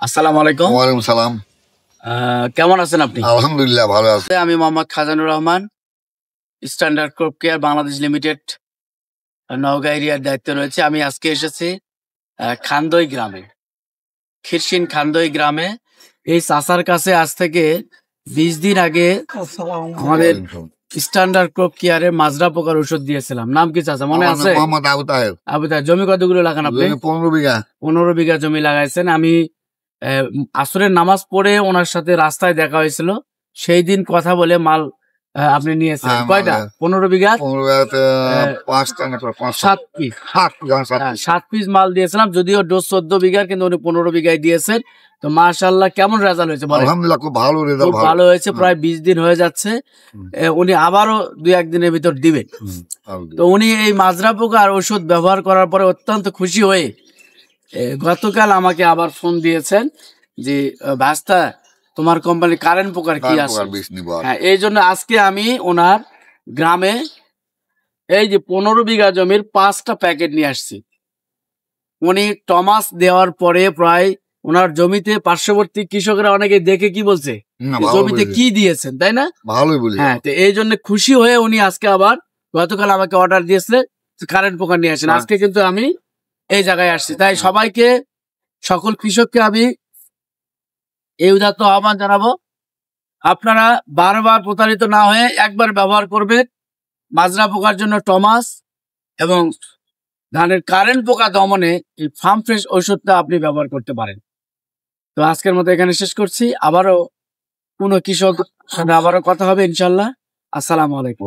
আসসালামু আলাইকুম। ওয়ালাইকুম সালাম। কেমন আছেন আপনি? আলহামদুলিল্লাহ ভালো আছি। আমি Mohammad Khajanur Rahman, standard crop care Bangladesh limited Naogaon এরিয়ার দায়িত্বে রয়েছে। আমি আজকে এসেছি খান্দই গ্রামে, খিরসিন খান্দই গ্রামে। এই চাচার কাছে আজ থেকে 20 দিন আগে আমাদের স্ট্যান্ডার্ড ক্রপ কেয়ারে মাজরা পোকার ওষুধ দিয়েছিলাম। নাম কি চাচা মনে আছে? মোহাম্মদ আবু তাহের। আবু তাহের। জমি কতগুলো লাগান আপনি? 15 বিঘা। 15 বিঘা জমি লাগাইছেন। আমি আসরের নামাজ পড়ে ওনার সাথে রাস্তায় দেখা হয়েছিল। সেই দিন কথা বলে মাল আপনি নিয়েছেন কয়টা? 15 বিঘা 7 পিস মাল দিয়েছিলাম। যদিও ডোজ 14 বিঘার, কিন্তু উনি 15 বিঘায় দিয়েছেন। তো মাশাআল্লাহ, কেমন রেজাল্ট হয়েছে? আলহামদুলিল্লাহ খুব ভালো রেজাল্ট, খুব ভালো হয়েছে। প্রায় 20 দিন হয়ে যাচ্ছে। উনি আবারও 2-1 দিনের ভিতর দিবেন। তো উনি এই মাজরা পোকার ওষুধ ব্যবহার করার পরে অত্যন্ত খুশি হয়ে গতকাল আমাকে আবার ফোন দিয়েছেন যে ভাস্তা, তোমার কোম্পানি কারেন্ট পোকার কি আছে? হ্যাঁ, এই জন্য আজকে আমি ওনার গ্রামে এই যে 15 বিঘা জমির 5টা প্যাকেট নিয়ে আসছি। উনি টমাস দেওয়ার পরে প্রায় ওনার জমিতে পার্শ্ববর্তী কৃষকরা অনেকে দেখে কি বলছে, জমিতে কি দিয়েছেন, তাই না? ভালোই বলি। হ্যাঁ, তো এই জন্য খুশি হয়ে উনি আজকে আবার গতকাল আমাকে অর্ডার দিয়েছিলেন কারেন্ট পোকা নিয়ে আসেন। আজকে কিন্তু আমি এই জায়গায় আসছি। তাই সবাইকে, সকল কৃষককে আমি এই উদাত্ত আহ্বান জানাবো, আপনারা বারবার প্রতারিত না হয়ে একবার ব্যবহার করবেন। মাজরা পোকার জন্য টমাস এবং ধানের কারেন্ট পোকা দমনে এই ফার্ম ফ্রেশ ঔষধটা আপনি ব্যবহার করতে পারেন। তো আজকের মতো এখানে শেষ করছি। আবারও কোনো কৃষক সাথে আবারও কথা হবে ইনশাল্লাহ। আসসালামু আলাইকুম।